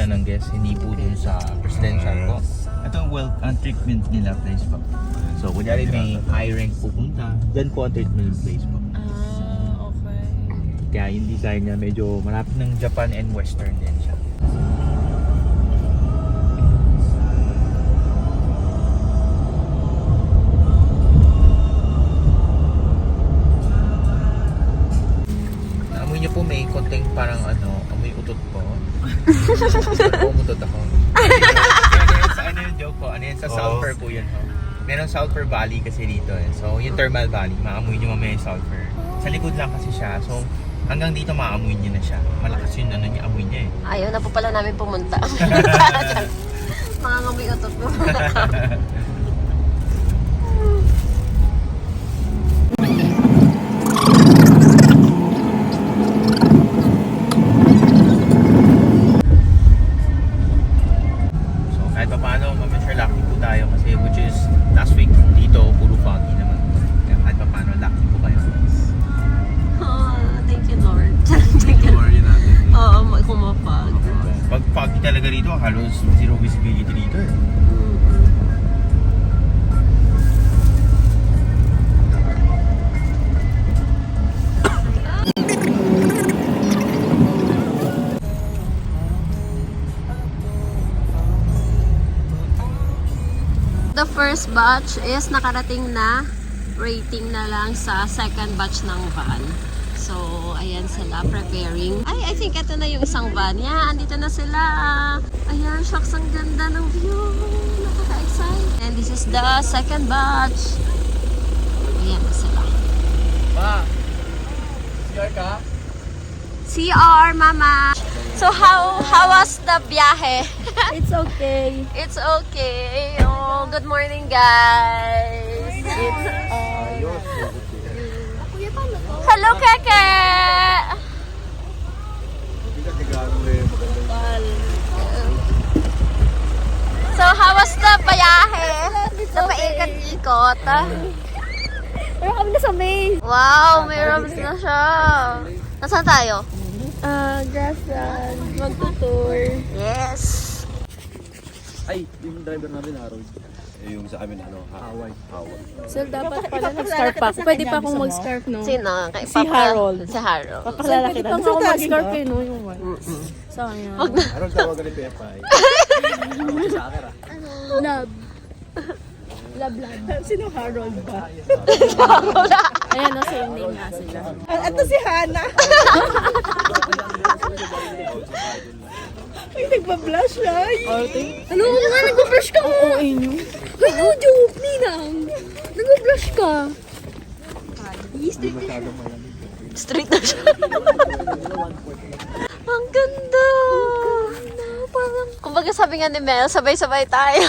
sila ng guest, hindi po dun sa presidential po. Ito ang treatment nila place po. So, kunyari may high rank pupunta, dyan po ang treatment place po. Okay. Kaya yung design niya medyo malapit ng Japan and Western din siya. Amoy niyo po may konting parang amoy utot po. Umutot ako. Ano yung joke po? Ano yan? Sa sulfur po yun. Meron sulfur valley kasi dito eh. So yung thermal valley, maamoy nyo mamaya yung sulfur. Sa likod lang kasi siya. So hanggang dito maamoy nyo na siya. Malakas yun yung amoy niya eh. Ayaw na po pala namin pumunta. Mga ngamoy utot mo. So kahit pa paano, sure lucky po tayo kasi which is last week dito, puro foggy naman. Kaya kahit pa paano, lucky po kayo. Oh, thank you Lord. Thank you. Worry natin. Oo, kumapag. Pag foggy talaga dito, halos zero visibility dito eh. The first batch is nakarating na, rating na lang sa second batch ng van. So, ayan sila preparing. I think ito na yung isang van. Yan, andito na sila. Ayan, shucks, ang ganda ng view. Nakaka-excite. And this is the second batch. Ayan na sila. Ma, CR ka? CR, mama. So, how was the biyahe? It's okay. It's okay. Oh, good morning, guys. Hello, Keke. So, how was the biyahe? The paikot-ikot. Pero kami na sa May. Wow, may rooms na siya. Nasaan tayo? Grassland. Magtutour. Yes. Ay, yung driver namin, Harold. Yung sa amin, Hawaii. So, dapat pala nag-scarf pa. Pwede pa akong mag-scarf, no? Sino? Si Harold. Si Harold. Papakilala kita. Pwede pa ako mag-scarf, eh, no? Yung one. Sayang. Harold, tawagan ni PFI. Sa akin, Love. Love. Sino Harold ba? Ayan, no, same name nga sila. Ito si Hana. Ay, nagpa-blush ay. Ano nga, nag-brush ka mo? Oo, inyo. Ay, no joke, Ninang. Nag-brush ka. Straight na siya. Ang ganda. Parang, kumbaga sabi nga ni Mel, sabay-sabay tayo.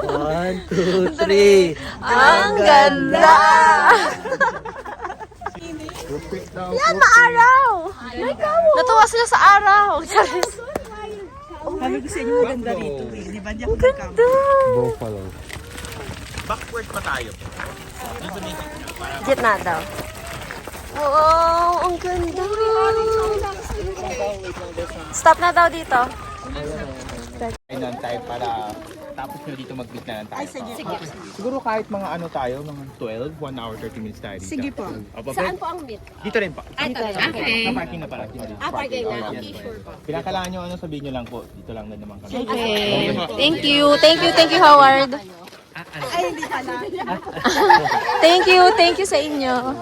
1, 2, 3. Ang ganda! Yan, maaraw! Natuwa sila sa araw. Sabi ko sa inyo maganda rito eh. Di ba niya ako Ganda! Buffalo. Backward pa tayo. Gitna daw. Wow, ang ganda! Stop na daw dito. Kainan tayo para tapos nyo dito mag-meet na lang tayo. Ay, sige. Siguro kahit mga tayo, mga 12, 1 hour, 30 minutes tayo dito. Sige po. Saan po ang meet? Dito rin po. Okay. Parking na pala. Parking na. Okay, sure po. Pinakalaan nyo sabihin nyo lang po. Dito lang na naman kami. Okay. Thank you. Thank you, Howard. Ay, hindi ka na. Thank you sa inyo.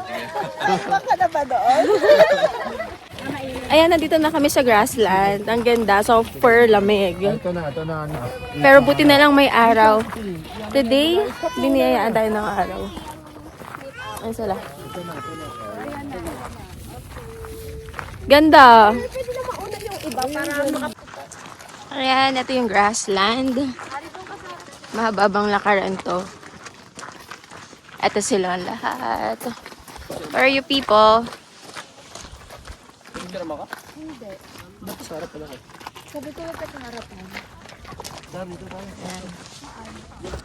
Baka na ba doon? Ayan, nandito na kami sa Grassland. Ang ganda. So, per lamig. Ito na. Pero buti na lang may araw. Today, biniyayaan tayo ng araw. Ayun sila. Ganda. Ayan, ito yung Grassland. Mahababang lakaran to. Ito sila lahat. Where are you people?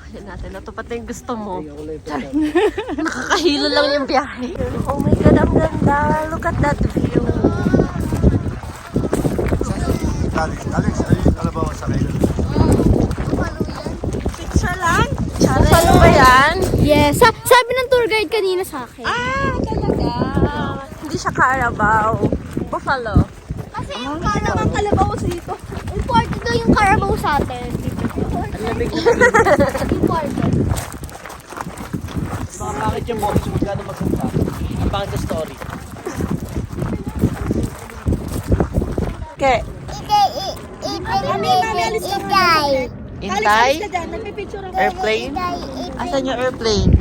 Ayan natin, natupat na yung gusto mo. Nakakahilo lang yung biyahe. Oh my God, ang ganda. Look at that view. Alex, alam Picture lang? Buffalo ba yan? Yes. Sabi ng tour guide kanina sa akin. Talaga. Hindi siya Carabao. Buffalo. Kasi yung kalabaw dito. Important daw yung Carabao sa atin. Important. Mga pangit yung boses, magkano magpunta. Ang pangit sa story. Okay. Intay? Ka dyan, nagpipicture ako. Airplane? Asan yung airplane?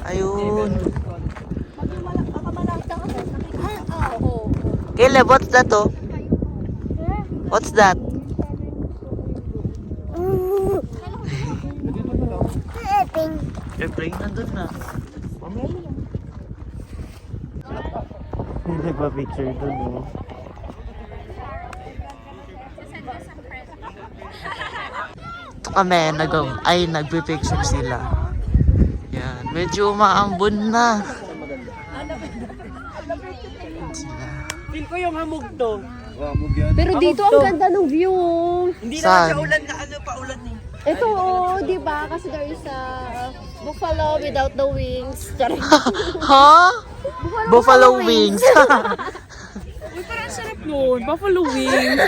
Ayun. Caleb, what's that oh? What's that? Airplane? Nandun na. Hindi nagpa-picture dun oh. Kami, nagpipicture sila. Yan, medyo umaambon na. Feel ko yung hamog to. Hamog yan. Pero dito ang ganda ng view. Hindi naman Ulan na ano, paulan eh. Ito di ba? Kasi there is a buffalo without the wings. Charing. Ha? Buffalo wings. Parang sarap nun. Buffalo wings.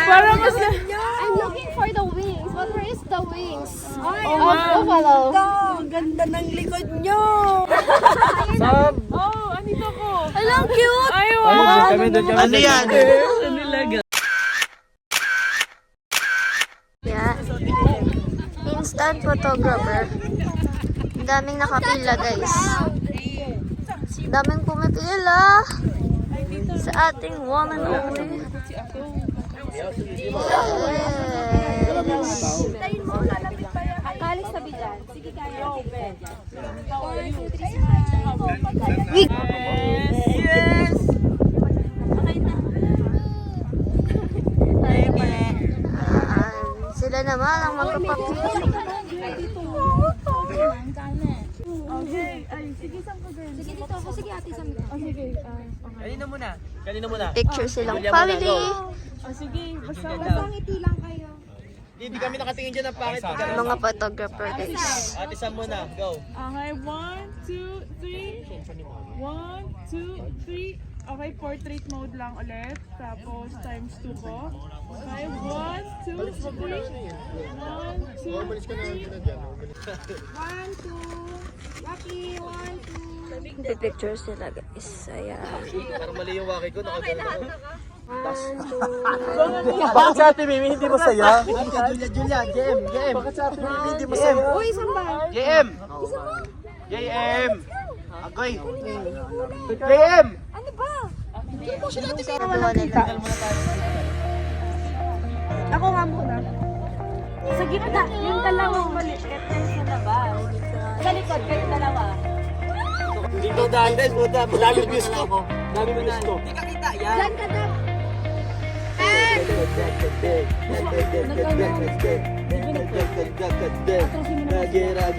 Parang mas... I'm looking for the wings. But where is the wings? Ay, Of buffalo. Ang ganda ng likod nyo. Oh, andito ko. Alam, cute! Ay, wow. Ano yan? Yeah. Instant photographer. Ang daming nakapila, guys. Ang daming pumipila sa ating one and only. Kalis sa bilan. Sige, kaya. Sila naman ang magpapapili. Kanina muna. Kanina muna. Picture silang family. Hindi kami nakatingin dyan ng pangit. Mga photographer, guys. Ate Sam muna. Go. Okay, 1, 2, 3. 1, 2, 3. Okay, portrait mode lang ulit. Tapos times 2 po. Okay, 1, 2, 3. 1, 2, 3. Picture sila, guys. Ayan. Parang mali yung waki ko. Nakagano ako. Bakit sa Ate Mimi hindi masaya? Julia, JM. Bakit sa Ate Mimi hindi masaya? JM. JM. Agoy. JM. Nagawa nila. Ako nga muna. Sa gitna, yung dalawang maliit sa labas. Sa likod, kayo dalawa. Dito daan guys. Dami views ko. Dami views ko. Hindi ka kita yan. Diyan ka na. Gira,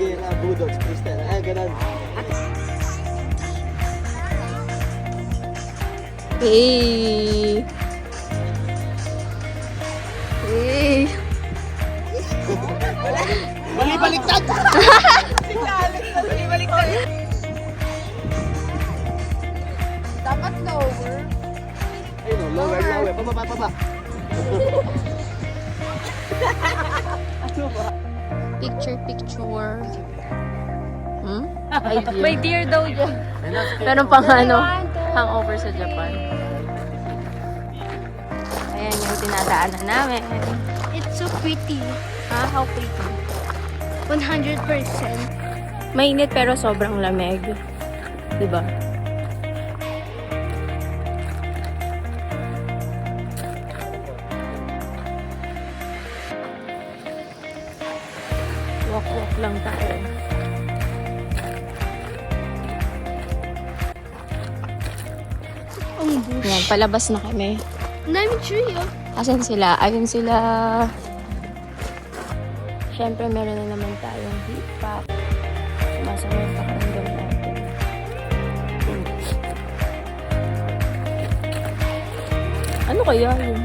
budots, Kristen. Ganun. Hey. Hey. Mali baliktad. Dapat lower. Ayun, lower. Pababa. Picture. May deer daw dyan. Meron pang hangover sa Japan. Ayan yung tinadaanan namin. It's so pretty. How pretty. 100%. Mainit pero sobrang lamig. Diba? Walk lang tayo. Ang bush. Yan, palabas na kami. Ang daming tree, oh. Asan sila? Ayun sila. Siyempre, meron na naman tayong hip hop. Sumasama yung pakiramdam natin. Ano kaya yun?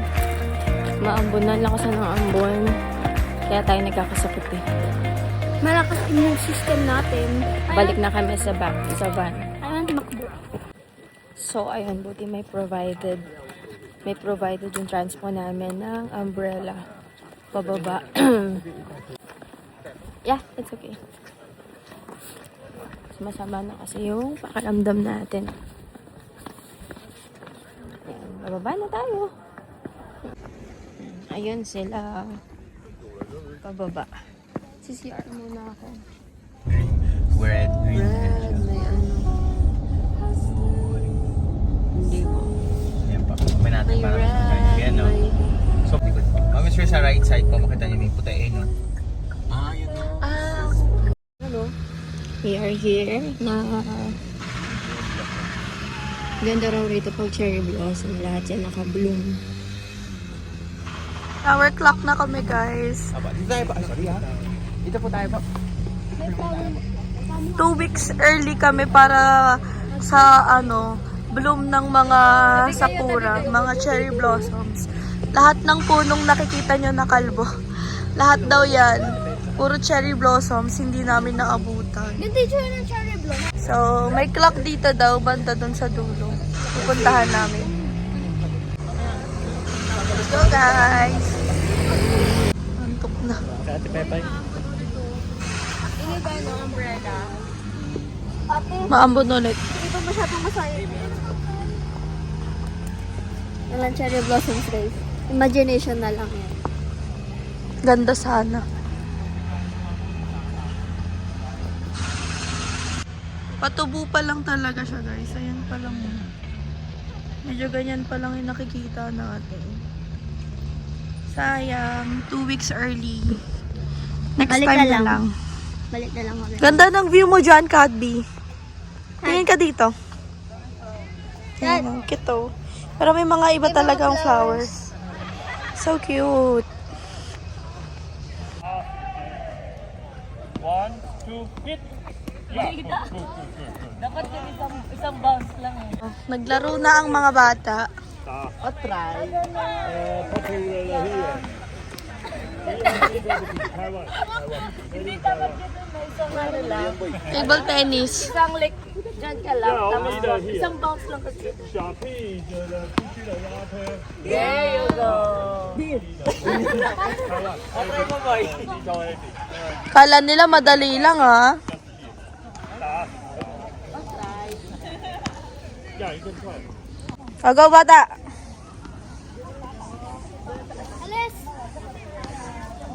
maambunan, lakasan ng ambon. Kaya tayo nagkakasakit eh. Malakas immune system natin. Balik na kami sa van. Ayun, makbo. So, ayun, buti may provided yung transpo namin ng umbrella. Pababa. Yeah, it's okay. Masama na kasi yung pakaramdam natin. Ayan, bababa na tayo. Ayun sila. Pababa. CCR muna ako. Red, green. Red, may ano. Hindi mo. Ayan pa. Kamay natin May para red, Ayan, no? may... So, likod po. Mami, sure sa right side po, makita niyo may puti eh, no? Yun no. Ano? We are here na ganda raw rito pag cherry blossom. Lahat yan naka-bloom. Hour clock na kami, guys. Aba, dito tayo ba? Sorry ha. Dito po tayo ba? 2 weeks early kami para sa bloom ng mga sakura, mga cherry blossoms. Lahat ng punong nakikita nyo na kalbo. Lahat daw yan. Puro cherry blossoms, hindi namin naabutan. Yung teacher ng cherry blossom. So, may clock dito daw, banda dun sa dulo. Pupuntahan namin. Let's go, guys! Antok na. Ate Pepay. Ini ba yung umbrella? Ate, Maambon ulit. hindi pa masyadong masaya. Walang cherry blossoms, guys. Imagination na lang yan. Ganda sana. Patubo pa lang talaga siya, guys. Ayan pa lang. Medyo ganyan pa lang yung nakikita natin. Sayang. 2 weeks early. Next Balik time na na lang. lang. Balik na lang ulit. Ganda ng view mo dyan, Cadby. Tingin ka dito. Ayan, cute oh. Pero may mga iba talagang flowers. So cute. 1, 2, hit! Naglaro na ang mga bata. Table tennis. Isang lick, dyan ka lang. Tapos isang bounce lang kasi. There you go. Kala nila madali lang ha. Agaw bata. Alis!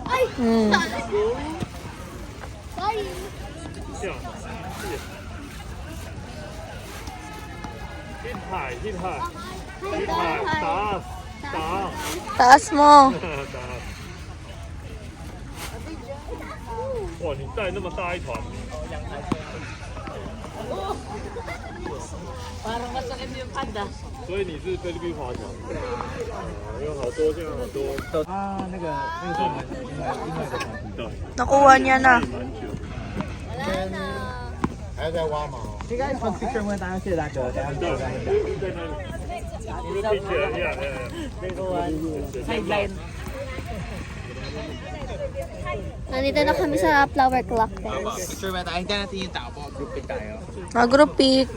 Ay! Sorry. Taas mo. 哇，你带那么大一团， Parang masakit yung panda. 所以你是菲律宾华侨。有好多，现在好多。那个是我们另外的团体。对， Nakuha niya na. 蛮久。还要再挖吗？这个放 picture 问大家谢谢大家，大家对，在那里。一个 picture，Sideline. Nandito na kami sa flower clock, guys. Picture ba tayo? Hintayin natin yung tao po. Group pic tayo. Group pic.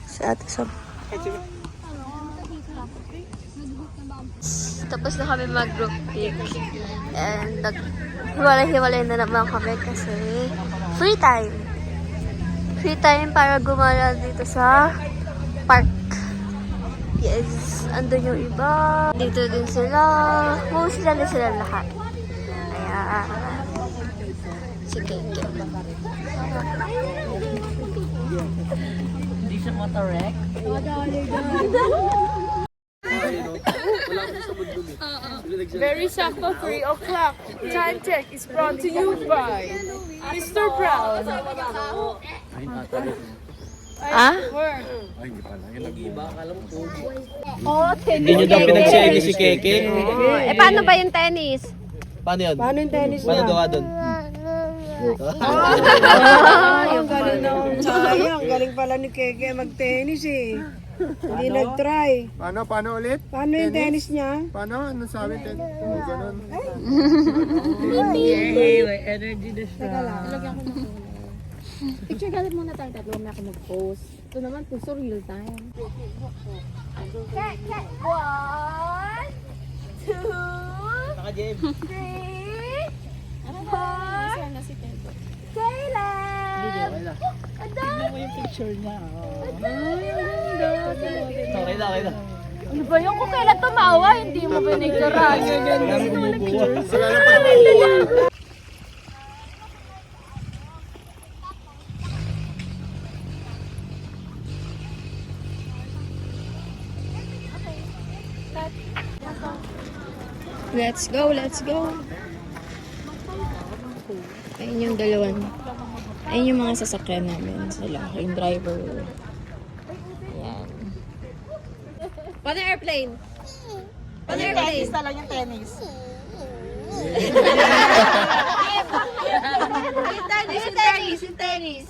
Si Ate Sam. Tapos na kami mag-group pic. And hiwalay-hiwalay na naman kami kasi free time. Free time para gumala dito sa park. Yes, andun yung iba. Dito din sila. Mostly na sila lahat. Ayan. Si Keke. Hindi siya motorek. Very sakto, 3 o'clock. Time check is brought to you by Mr. Brown. Ah? Work. Hindi nyo daw pinag-share si Keke. Eh, paano ba yung tennis? Paano yun? Paano yung tennis niya? Paano gawa doon? Ang galing pala ni Keke mag-tennis eh. Hindi nag-try. Paano ulit? Paano yung tennis niya? Paano? Ano sabi? Ganun. Picture galit muna tayo tatlo. May ako mag-post. Ito naman, puso real time. 1, 2, Naka-James. 3, Ano 4. na si Tento? Caleb! Tignan mo yung picture niya. Okay na. Ano ba yung kung kailan tumawa? Hindi mo pinicturean. Wala na pala. Let's go, let's go. Ayun yung dalawan. Ayun yung mga sasakyan namin. Sila, yung driver. Ayan. Paano airplane? Paano airplane? Tennis na lang yung tennis. Yung tennis.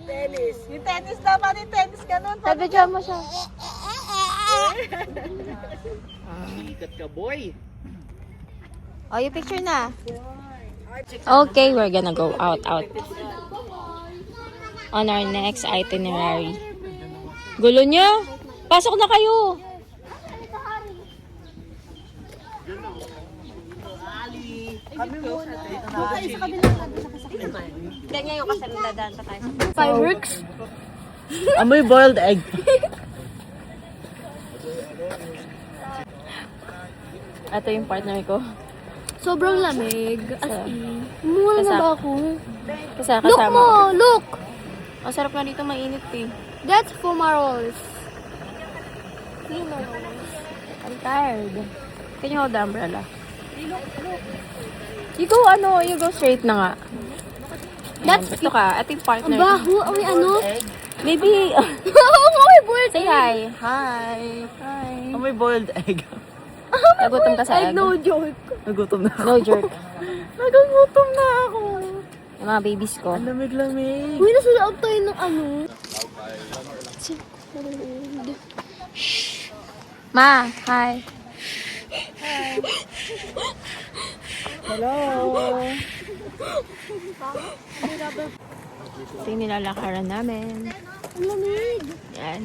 Tennis. Yung tennis naman, yung tennis ganun. Sabi dyan mo siya. Sikat ka, boy. Oh, yung picture na. Okay, we're gonna go out. On our next itinerary. Gulo nyo? Pasok na kayo! Ganyan yung kasi dadaan pa tayo. Fireworks? Amoy boiled egg. Ito yung partner ko. Sobrang lamig. As in. Mula na ba ako? Look Kasama. mo! Look! Ang sarap nga dito, mainit eh. That's fumaroles. I'm tired. Can you hold the umbrella? You go, you go straight na nga. That's Ito ka, ito yung partner. Ang baho. Ay, ano? Maybe, Oo nga, may board. say hi. Hi. Hi. Amoy boiled egg. Nagutom ka sa egg? No joke. Nagutom na. No jerk. Nagugutom na ako. Yung mga babies ko. Lamig-lamig. Uy, nasa loob tayo ng ano. Ma, hi. Hello. Ito yung nilalakaran namin. Ang lamig. Yan.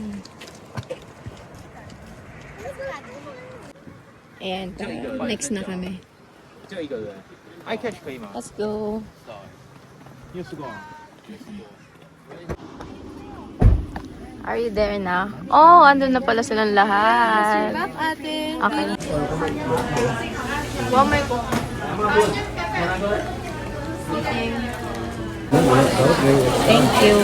Ayan, next na kami. 就一个人，I catch 可以吗？ Let's go. 你有试过吗？ Are you there na? Oh, andun na pala silang lahat. Ate. Okay. Wamay ko. Thank you.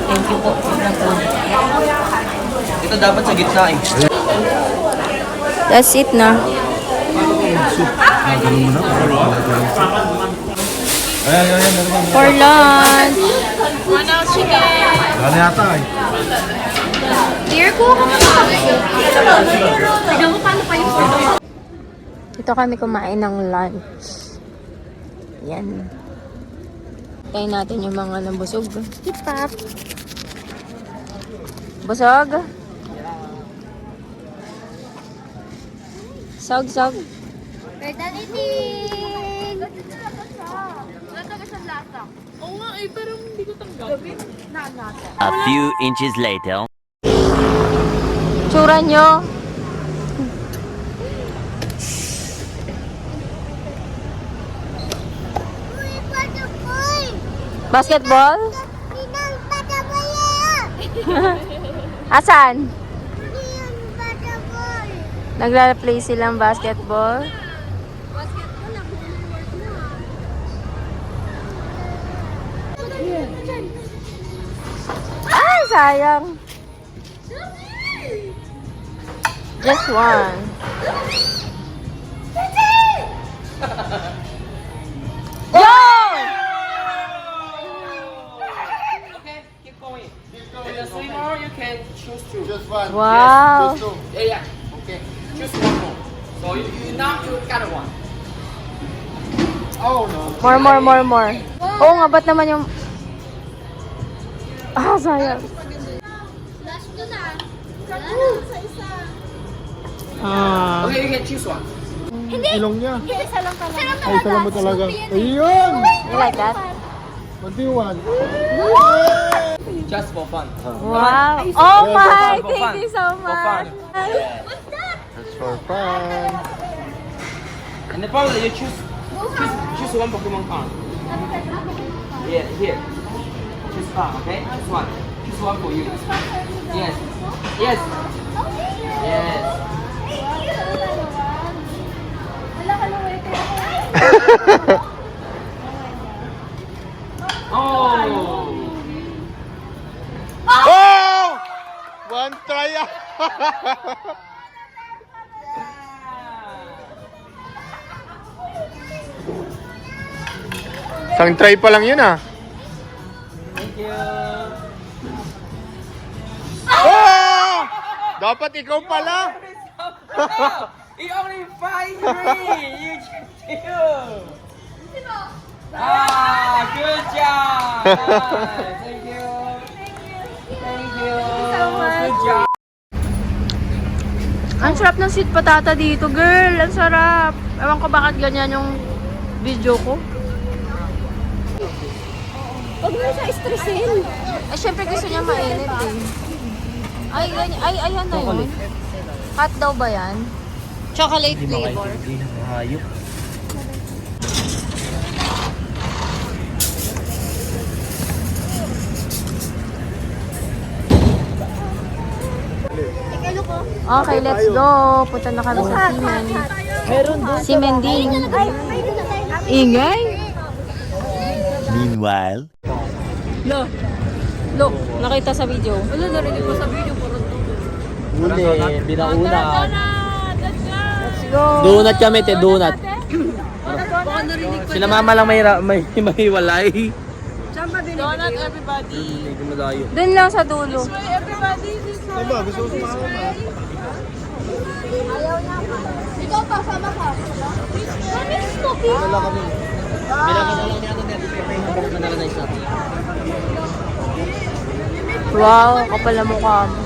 Thank you po. Ito dapat sa gitna eh. That's it na. For lunch. Ano yata eh. Dear ko. Tignan mo paano pa yung photo. Dito kami kumain ng lunch. Yan. Tayo natin yung mga nabusog. Kitap. Busog? Sog. Perdalitin. Wala ka sa lasa. Oo nga eh, pero hindi ko tanggap. A few inches later. Tsura nyo. Uy, pataboy. Basketball? Pinang pataboy. Asan? Pinang pataboy. Nagla-play silang basketball. Basketball, ako work na. Ay, sayang. Just one. Yo! Just three more, you can choose two. Just one. Wow. Yeah. Okay. Choose one more. So you now you got one. Oh no. More. Oo nga, ba't naman yung... Ah, sayang. Ah. Okay, you can choose one. Ilong niya. Isa lang pala. Ay, salamat talaga. Ayun! You like that? What do you want? Just for fun. Wow. Oh my! For fun. Thank you so For fun. much. That's for fun. And the problem you choose one Pokemon card. Yeah, here. Choose card, okay? Choose one. Choose one for you. Yes. Yes. Yes. Oh. Oh! One try. Isang try pa lang yun ah. Thank you. Oh! Dapat ikaw pala. You only 5-3. You choose. Ah, good job. Nice. Thank you. Thank you. Good job. Ang sarap ng sweet patata dito, girl. Ang sarap. Ewan ko bakit ganyan yung video ko. Huwag mo siya stressin. Eh, syempre gusto niya mainit eh. Ay, ganyan. Ay, ayan na yun. Hot daw ba yan? Chocolate flavor. Hindi na mahayop. Okay, let's go. Punta na kami sa Simen. Simending. Ingay. Meanwhile. Look, nakita sa video. Wala, narinig ko sa video. Uli, binauna. Let's go. Donut kami, te, donut. Sila mama lang may mahiwalay. Donut, everybody. Hindi mo tayo. Dun lang sa dulo. Everybody, this one. Aba, gusto ko sumama. Ikaw pa, sama ka. Mami, Snoopy. Wala kami. Wow, kapal na mukha mo.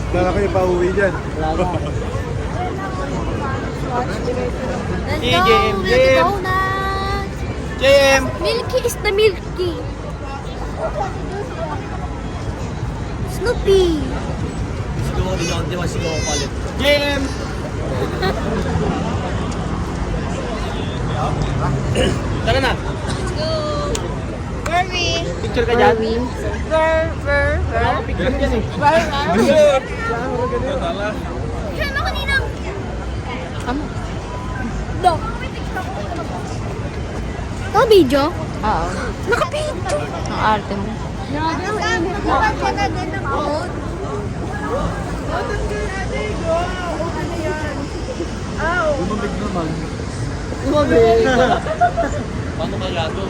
Wala kayo pa uwi dyan. Let's go, Milky Donut. JM! Milky is the milky. Snoopy. JM! Tara na! Where we? Picture ka dyan? Picture dyan eh. Kaya mo kanina. Do. Ito, video? Oo. Naka-video. Ang arte mo. Nakaka na din ng code. Paano ka gato?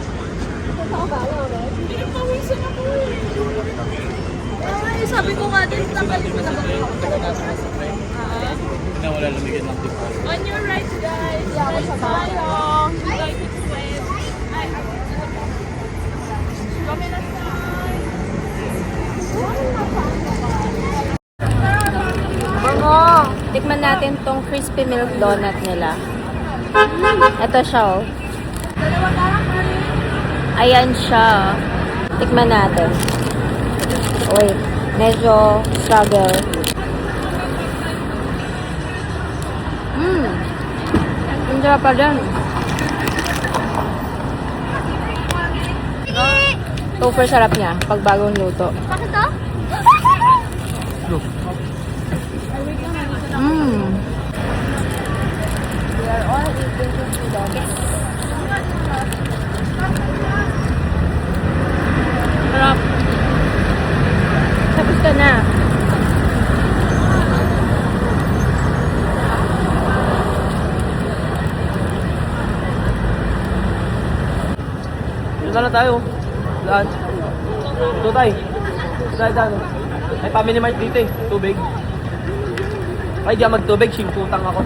Ay, sabi ko nga din, nakalimutan ko. Wala lumigyan ng tipo. On your right, guys. Right tayo. Like to sweat. Kami na Bango! Tikman natin tong crispy milk donut nila. Ito siya, oh. Ayan siya. Tikman natin. Wait. Medyo struggle. Ang sarap pa din. Super sarap niya pag bagong luto. Bakit to? We are all eating crispy donuts. Sarap. Tapos ka na. Dito na tayo. Saan? Dito tayo. Saan? May family mart dito eh. Tubig. Ay, di ako magtubig. Singkutang ako.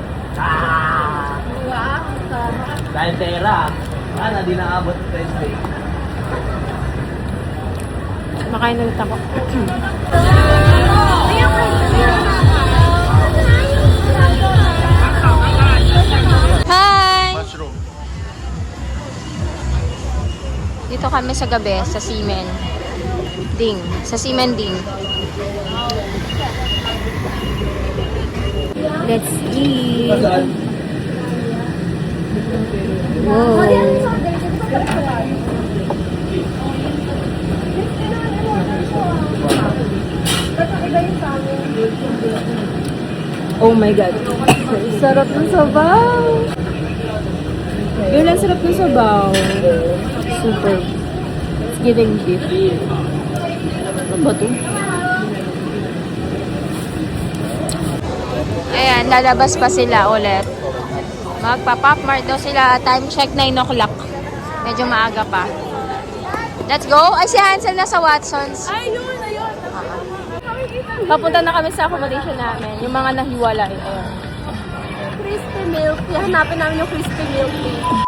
Dahil pera. Sana di naabot 20. Makain ulit ako. Hi! Mushroom. Dito kami sa gabi, sa Seamen. Ding. Sa Seamen Ding. Let's eat. Oh my God. Sarap ng sabaw. Yun ang sarap ng sabaw. Super. It's giving beef. Ano ba ito? Ayan, lalabas pa sila ulit. Magpa-popmart daw sila. Time check 9 o'clock. Medyo maaga pa. Let's go! Ay, si Hansel na sa Watsons. Ayun. Papunta na kami sa accommodation namin. Yung mga nahiwalay. Ayan. Crispy milk. Hanapin namin yung crispy milk.